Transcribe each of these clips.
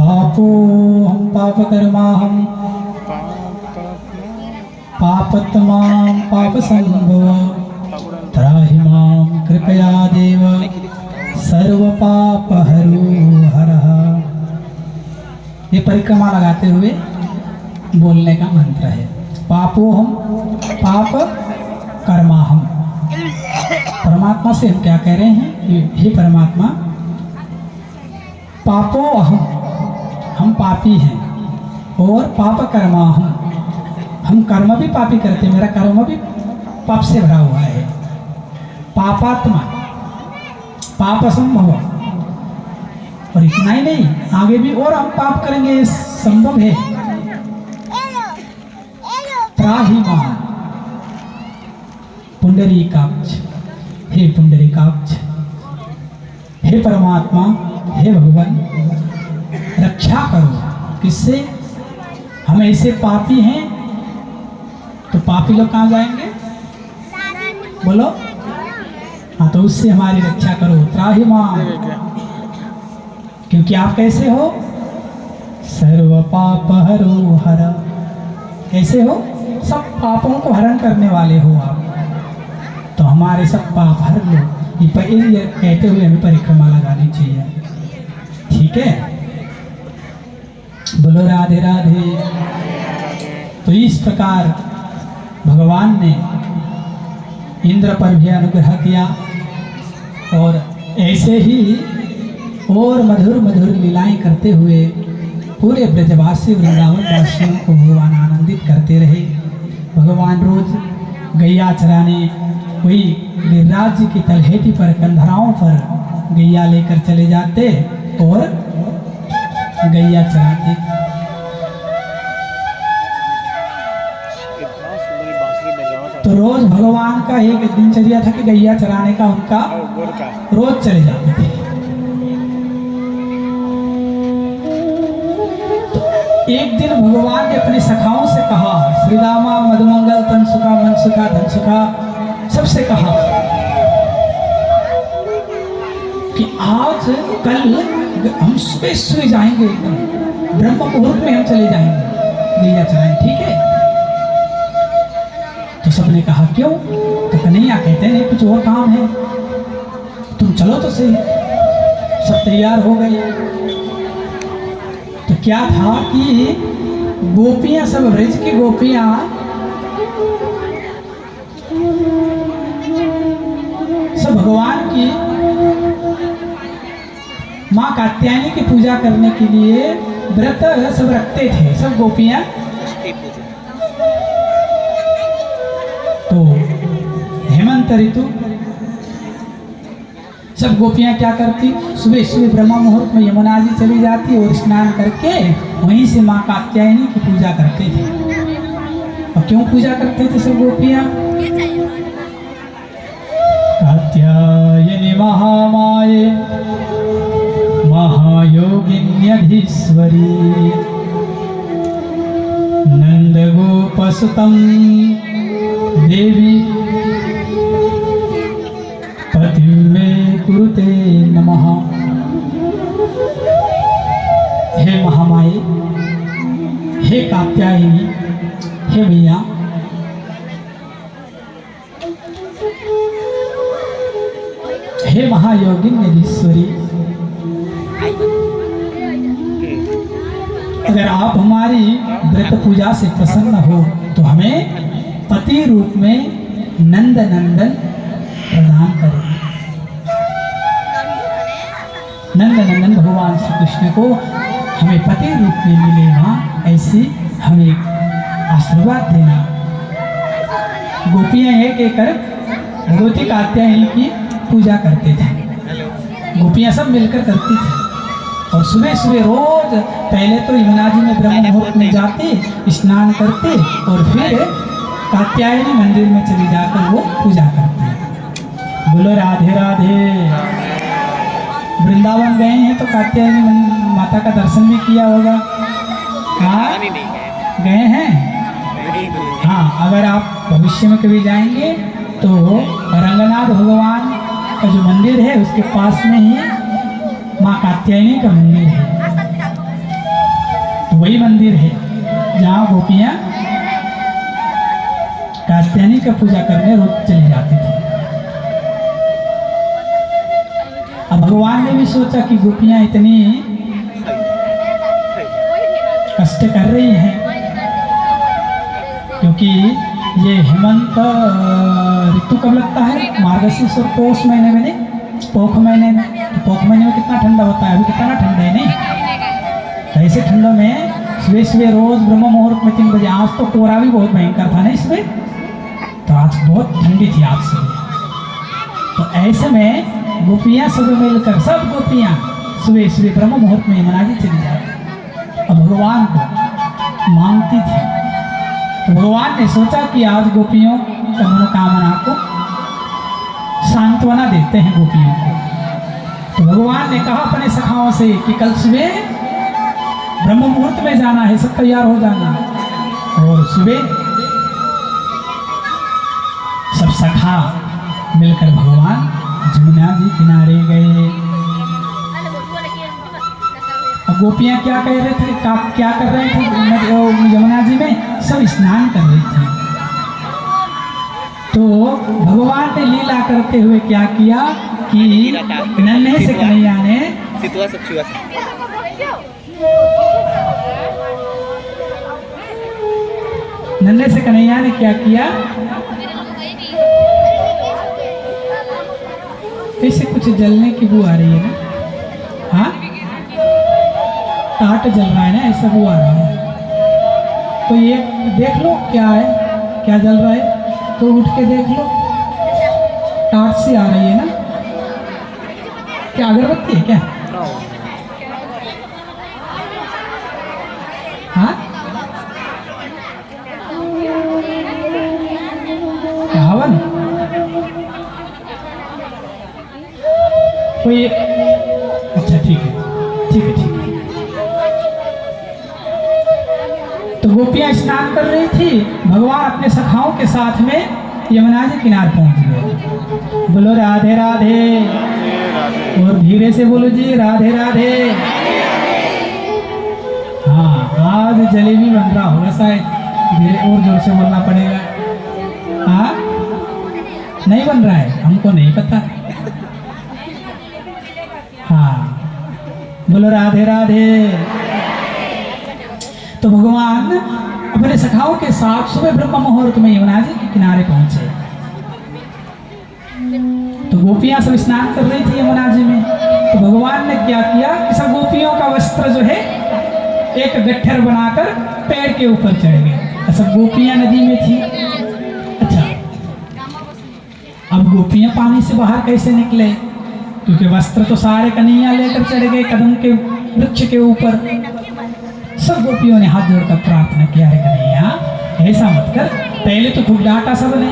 पापोऽहं पापकर्माहं पापत्मां पापसंभव त्राहि मां कृपया देव सर्वपापहरो हरः। ये परिक्रमा लगाते हुए बोलने का मंत्र है। पापोऽहं पाप कर्माहं। परमात्मा से हम क्या कह रहे हैं कि हे परमात्मा, पापो अहम, हम पापी हैं, और पाप कर्माहं, हम कर्म भी पापी करते हैं, मेरा कर्म भी पाप से भरा हुआ है। पापात्मा, पाप असंभव, और इतना ही नहीं, आगे भी और हम पाप करेंगे, ये संभव है। त्राहि मां पुंडरीकाक्ष, हे पुंडरीकाक्ष, हे परमात्मा, हे भगवान, रक्षा करो। किससे? हम ऐसे पापी हैं, तो पापी लोग कहाँ जाएंगे? बोलो। हाँ, तो उससे हमारी रक्षा करो। त्राहि मां, क्योंकि आप कैसे हो? सर्व पाप हरो हर। कैसे हो? सब पापों को हरण करने वाले हो आप, तो हमारे सब पाप हर लो। ये कहते हुए हमें परिक्रमा लगानी चाहिए। ठीक है, बोलो राधे राधे। तो इस प्रकार भगवान ने इंद्र पर भी अनुग्रह किया, और ऐसे ही और मधुर मधुर लीलाएं करते हुए पूरे ब्रजवासी वृंदावन वासियों को भगवान आनंदित करते रहे। भगवान रोज गैया चराने वही गिरिराज जी की तलहटी पर, कंधराओं पर गैया लेकर चले जाते और गैया चराते। तो रोज भगवान का एक दिनचर्या था कि गैया चराने का उनका रोज चले जाते थे। एक दिन भगवान ने अपने सखाओं से कहा, श्रीदामा मधुमंगल तनसुखा मनसुखा धनसुखा, सबसे कहा कि आज कल हम सुबह सुबह जाएंगे, एकदम ब्रह्म मुहूर्त में हम चले जाएंगे गैया चराएं, ठीक है? तो सबने कहा क्यों? तो कन्हैया कहते नहीं, कुछ और काम है, तुम चलो तो सही। सब तैयार हो गए। तो क्या था कि गोपियां, सब ब्रज की गोपियां सब भगवान की माँ कात्यायनी की पूजा करने के लिए व्रत सब रखते थे, सब गोपियां। तो हेमंत ऋतु सब गोपियां क्या करती, सुबह सुबह ब्रह्म मुहूर्त में यमुना जी चली जाती और स्नान करके वहीं से माँ कात्यायनी की पूजा करते थे। और क्यों पूजा करते थे सब गोपियां? कात्यायनी महामाये महायोगिन्यधीश्वरी नंद गोपसुतं देवी पतिं मे कुरुते नमः। हे महामाये, हे कात्यायनी, हे मैया, हे महायोगिन्यधीश्वरी, अगर आप हमारी व्रत पूजा से प्रसन्न हो तो हमें पति रूप में नंद नंदन प्रदान करें। नंद नंदन भगवान श्री कृष्ण को हमें पति रूप में मिले माँ, ऐसी हमें आशीर्वाद देना। गोपियां एक एक कर भगवती कात्यायनी की पूजा करते थे। गोपियां सब मिलकर करती थी, और सुबह सुबह रोज पहले तो यमुना जी में ब्रह्म मुहूर्त में जाते, स्नान करते, और फिर कात्यायनी मंदिर में चली जाकर वो पूजा करते। बोलो राधे राधे। वृंदावन गए हैं तो कात्यायनी माता का दर्शन भी किया होगा। हाँ, गए हैं। हाँ, अगर आप भविष्य में कभी जाएंगे तो रंगनाथ भगवान का जो मंदिर है उसके पास में ही माँ कात्यायनी का मंदिर है। गोपियां कात्यायनी का पूजा करने रोज चली जाती थी। अब भगवान ने भी सोचा कि गोपियां इतनी कष्ट कर रही हैं, क्योंकि ये हेमंत ऋतु कब लगता है? मार्गशीर्ष और पौष महीने में, नहीं पोख महीने में। तो पोख महीने में कितना ठंडा होता है? अभी कितना ठंडा है, नहीं? तो ऐसे ठंडों में सुबह सुबह रोज ब्रह्म मुहूर्त में 3 बजे, आज तो कोहरा भी बहुत भयंकर था, नहीं सुबह? तो आज बहुत ठंडी थी आज सुबह। तो ऐसे में गोपियां सुबह मिलकर, सब गोपियां सुबह सुबह ब्रह्म मुहूर्त में यमुना जी चली जाती और भगवान को मांगती थी। तो भगवान ने सोचा कि आज गोपियों की मनोकामना को सांत्वना देते हैं गोपियों को। तो भगवान ने कहा अपने सखाओं से कि कल सुबह ब्रह्म मुहूर्त में जाना है, सब तैयार हो जाना। और सुबह सब सखा मिलकर भगवान यमुना जी किनारे गए। अब गोपियां क्या कह रहे थे, क्या कर रहे थे यमुना जी में? सब स्नान कर रही थी। तो भगवान ने लीला करते हुए क्या किया कि नन्हे से कन्हैया ने क्या किया? ऐसे कुछ जलने की बू आ रही है ना? हाँ, टाट जल रहा है ना, ऐसा बू आ रहा है। तो ये देख लो क्या है, क्या जल रहा है, तो उठ के देख लो, टाट सी आ रही है ना? क्या अगरबत्ती है क्या? हाँ, क्या हवन? कोई? अच्छा ठीक है, ठीक है, ठीक है। तो गोपियां स्नान कर रही थी, भगवान अपने सखाओं के साथ में यमुना जी किनार पहुंच गए। बोलो राधे राधे, और धीरे से बोलो जी राधे राधे। हाँ, आज जलेबी बन रहा होगा शायद, धीरे और जोर से बोलना पड़ेगा। हाँ, नहीं बन रहा है, हमको नहीं पता। हाँ, बोलो राधे राधे। तो भगवान अपने सखाओं के साथ सुबह ब्रह्म मुहूर्त में यमुना जी के किनारे पहुंचे। तो गोपियां सब स्नान कर रही थी यमुना जी में। तो भगवान ने क्या किया कि सब गोपियों का वस्त्र जो है एक गट्ठर बनाकर पेड़ के ऊपर चढ़ गए। सब गोपियां नदी में थी। अच्छा, अब गोपियां पानी से बाहर कैसे निकले? क्योंकि वस्त्र तो सारे कन्हैया लेकर चढ़ गए कदम के वृक्ष के ऊपर। सब गोपियों ने हाथ जोड़कर प्रार्थना किया, अरे कन्हैया ऐसा मत कर। पहले तो खूब डांटा सबने,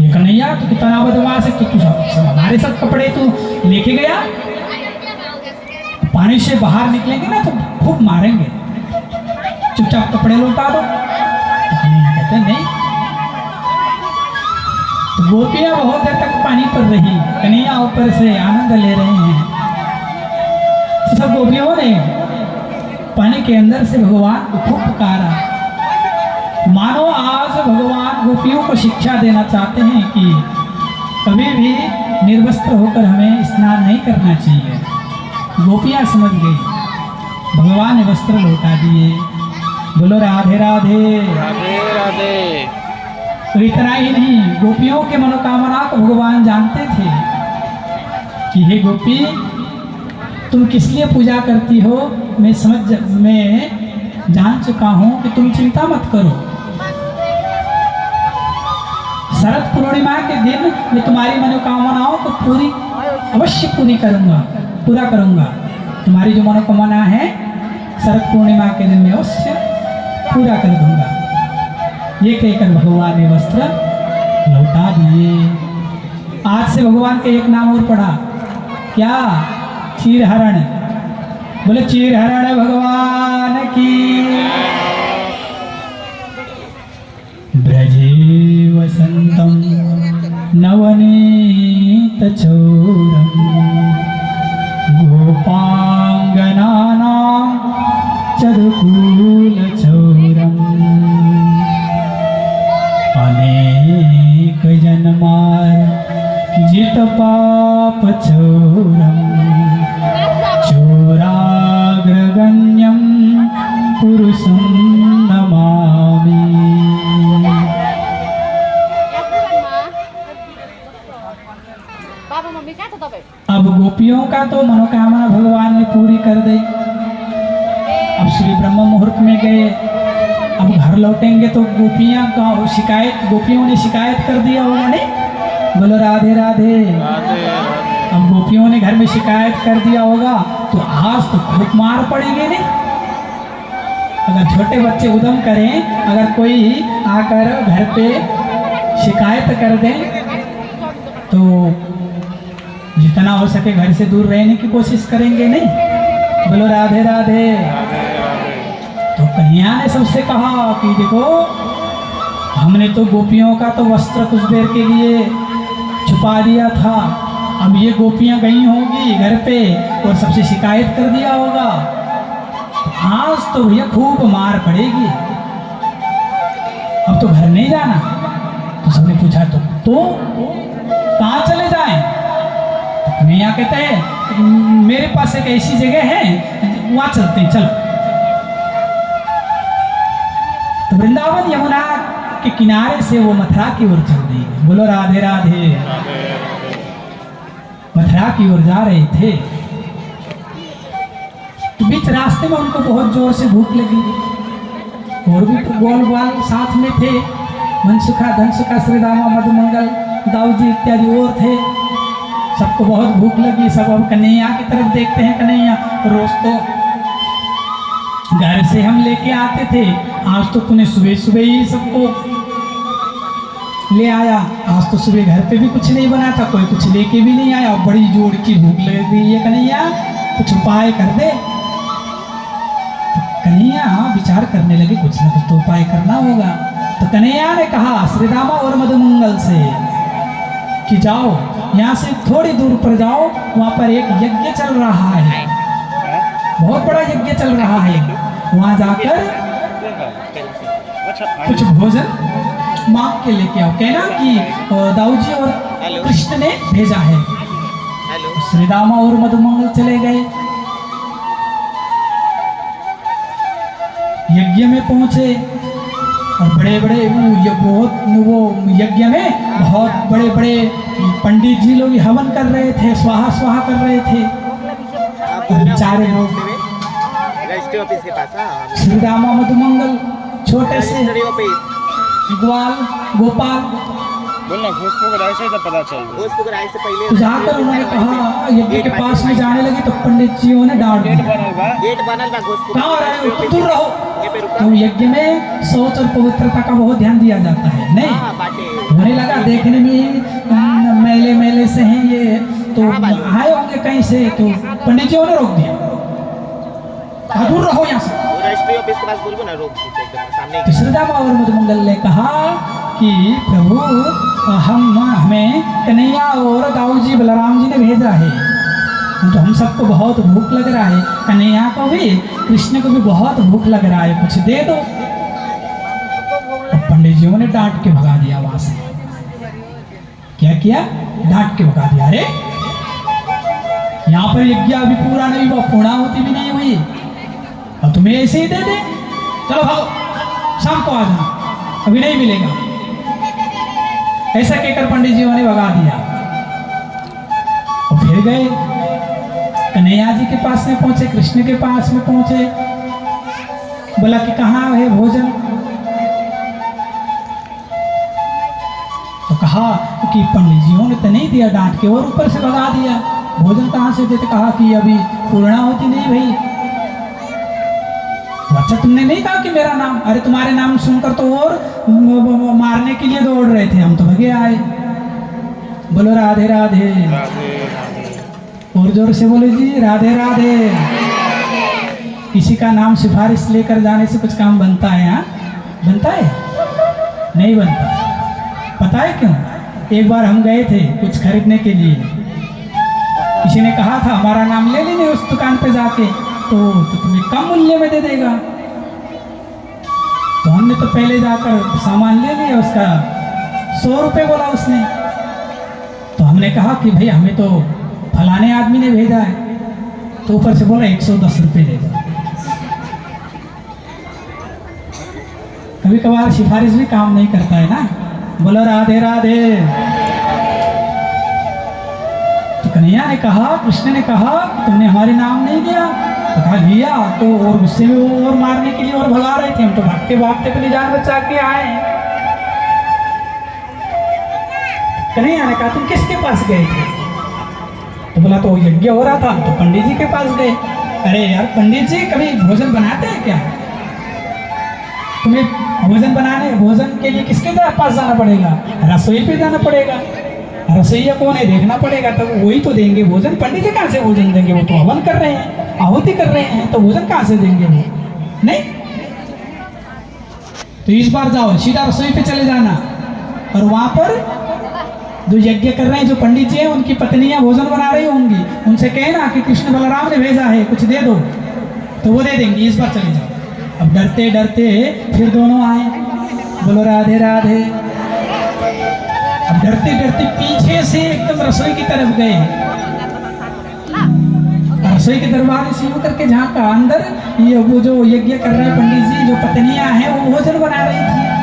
ये कन्हैया तो कितना बदमाश है, तो तू सब हमारे सब कपड़े तू लेके गया, पानी से बाहर निकलेंगे ना तो खूब मारेंगे, चुपचाप कपड़े लौटा दो। तो कन्हैया कहते नहीं। तो गोपियां बहुत देर तक पानी पर रही, कन्हैया ऊपर से आनंद ले रहे हैं। तो सब गोपियों ने पानी के अंदर से भगवान को खूब पुकारा। मानो आज भगवान गोपियों को शिक्षा देना चाहते हैं कि कभी भी निर्वस्त्र होकर हमें स्नान नहीं करना चाहिए। गोपियां समझ गई, भगवान ने वस्त्र लौटा दिए। बोलो राधे राधे राधे राधे। तो इतना ही नहीं, गोपियों के मनोकामना को भगवान जानते थे कि हे गोपी, तुम किस लिए पूजा करती हो, मैं जान चुका हूं कि तुम चिंता मत करो। शरद पूर्णिमा के दिन मैं तुम्हारी मनोकामनाओं को अवश्य पूरा करूंगा। तुम्हारी जो मनोकामना है शरद पूर्णिमा के दिन में अवश्य पूरा कर दूंगा। ये कहकर भगवान ने वस्त्र लौटा दिए। आज से भगवान का एक नाम और पढ़ा, क्या? क्षीरहरण। बोले क्षीरहरण भगवान की। ब्रजे वसंतम नवनीत चौरम गोपांगनानां चरुकूल चौरम अब सूर्य ब्रह्म मुहूर्त में गए, अब घर लौटेंगे तो गोपियों ने शिकायत कर दिया होगा, नहीं? बोलो राधे राधे। अब गोपियों ने घर में शिकायत कर दिया होगा तो आज तो खूब मार पड़ेगी, नहीं? अगर छोटे बच्चे उद्यम करें, अगर कोई आकर घर पे शिकायत कर दें तो जितना हो सके घर से दूर रहने की कोशिश करेंगे, नहीं? बोलो राधे राधे। तो कन्हैया ने सबसे कहा कि देखो, हमने तो गोपियों का तो वस्त्र कुछ देर के लिए छुपा दिया था, अब ये गोपियां गई होंगी घर पे और सबसे शिकायत कर दिया होगा, तो आज तो भैया खूब मार पड़ेगी, अब तो घर नहीं जाना। तो सबने पूछा तो कहाँ चले जाएं? तो कन्हैया कहते हैं मेरे पास एक ऐसी जगह है, वहां चलते हैं, चलो। तो वृंदावन यमुना के किनारे से वो मथुरा की ओर चल दी। बोलो राधे राधे। मथुरा की ओर जा रहे थे तो बीच रास्ते में उनको बहुत जोर से भूख लगी, और भी गोल बाल साथ में थे, मनसुखा धनसुखा श्रीदामा मधुमंगल दाऊ जी इत्यादि और थे। सबको बहुत भूख लगी, सब अब कन्हैया की तरफ देखते हैं। कन्हैया रोज तो घर से हम लेके आते थे, आज तो तूने सुबह सुबह ही सबको ले आया, आज तो सुबह घर पे भी कुछ नहीं बना था, कोई कुछ लेके भी नहीं आया, बड़ी जोर की भूख लग गई है कन्हैया, कुछ उपाय कर दे। तो कन्हैया विचार करने लगे कुछ ना कुछ तो उपाय करना होगा। तो कन्हैया ने कहा श्रीदामा और मधुमंगल से कि जाओ यहाँ से थोड़ी दूर पर जाओ, वहाँ पर एक यज्ञ चल रहा है, बहुत बड़ा यज्ञ चल रहा है, वहाँ जाकर कुछ भोजन मांग के लेके आओ, कहना कि दाऊ जी और कृष्ण ने भेजा है। श्रीदामा और मधुमंगल चले गए, यज्ञ में पहुंचे और बड़े बड़े वो यज्ञ में बहुत बड़े बड़े पंडित जी लोग हवन कर रहे थे, स्वाहा स्वाहा कर रहे थे। और बेचारे लोग श्रीदामा मधुमंगल छोटे से ग्वाल गोपाल बोलना घोषपुर राय से पता चल तो जाकर उन्होंने कहा यज्ञ के पास में जाने लगे तो पंडित जी ने डांट दिया, कहाँ रहे हो, दूर रहो। तो यज्ञ में शौच और पवित्रता का बहुत ध्यान दिया जाता है, नहीं? होने लगा देखने में मेले मेले से हैं ये, तो आए होंगे कहीं से, तो पंडित जी ने रोक दिया, कहा दूर रहो यहाँ से। तो श्रीदामा और मधुमंगल ने कहा कि प्रभु हमें कन्हैया और दाऊ जी बलराम जी ने भेजा है, तो हम सबको बहुत भूख लग रहा है, कन्हैया को भी कृष्ण को भी बहुत भूख लग रहा है, कुछ दे दो। तो पंडित जी ने डांट के भगा दिया वहां से। क्या किया? डांट के भगा दिया। अरे यहाँ पर यज्ञ अभी पूरा नहीं हुआ, पूर्णाहुति भी नहीं हुई, और तुम्हें ऐसे ही दे दे, चलो भागो, शाम को आ जाना, अभी नहीं मिलेगा। ऐसा कहकर पंडित जी ने भगा दिया और फिर गए कन्हैया जी के पास में पहुंचे, कृष्ण के पास में पहुंचे, बोला कि कहाँ है भोजन? तो कहा कि पंडित जी ने तो नहीं दिया, डांट के और ऊपर से भगा दिया, भोजन कहाँ से देते? कहा कि अभी पूर्णाहुति नहीं भाई। तो अच्छा तुमने नहीं कहा कि मेरा नाम? अरे तुम्हारे नाम सुनकर तो और मारने के लिए दौड़ रहे थे, हम तो भगे आए। बोलो राधे राधे। और जोर से बोले जी राधे राधे। किसी का नाम सिफारिश लेकर जाने से कुछ काम बनता है? हाँ बनता है? नहीं बनता। पता है क्यों? एक बार हम गए थे कुछ खरीदने के लिए, किसी ने कहा था हमारा नाम ले लेने उस दुकान पे जाके, तो तुम्हें कम मूल्य में दे देगा। तो हमने तो पहले जाकर सामान ले लिया, उसका 100 रुपये बोला उसने। तो हमने कहा कि भाई हमें तो फलाने आदमी ने भेजा है, तो ऊपर से बोला 110 रुपये दे दो। कभी कभार सिफारिश भी काम नहीं करता है ना। बोलो राधे राधे। तो कन्हैया ने कहा, कृष्ण ने कहा तुमने हमारे नाम नहीं दिया, कहा लिया तो और गुस्से में वो और मारने के लिए और भगा रहे थे, हम तो भागते भागते अपनी जान बचा के आए। कन्हैया ने कहा तुम किसके पास गए थे? तो बोला तो यज्ञ हो रहा था, हम तो पंडित जी के पास गए। अरे यार पंडित जी कभी भोजन बनाते हैं क्या? तुम्हें भोजन के लिए किसके पास जाना पड़ेगा? रसोई पे जाना पड़ेगा, रसोईया कौन है देखना पड़ेगा, तब वही तो देंगे भोजन। पंडित जी कहाँ से भोजन देंगे? वो तो हवन कर रहे हैं, आहुति कर रहे हैं, तो भोजन कहाँ से देंगे वो? नहीं। तो इस बार जाओ सीधा रसोई पे चले जाना, और वहां पर जो यज्ञ कर रहे हैं, जो पंडित जी हैं, उनकी पत्नियां भोजन बना रही होंगी, उनसे कहना कि कृष्ण बलराम ने भेजा है, कुछ दे दो, तो वो दे देंगे। इस बार चले जाओ। अब डरते डरते फिर दोनों आए, बोलो राधे राधे। अब डरते डरते पीछे से एकदम रसोई की तरफ गए, रसोई के दरवाजे से यूं करके झांका अंदर, ये वो जो यज्ञ कर रहे हैं पंडित जी, जो पत्नियां हैं वो भोजन बना रही थी।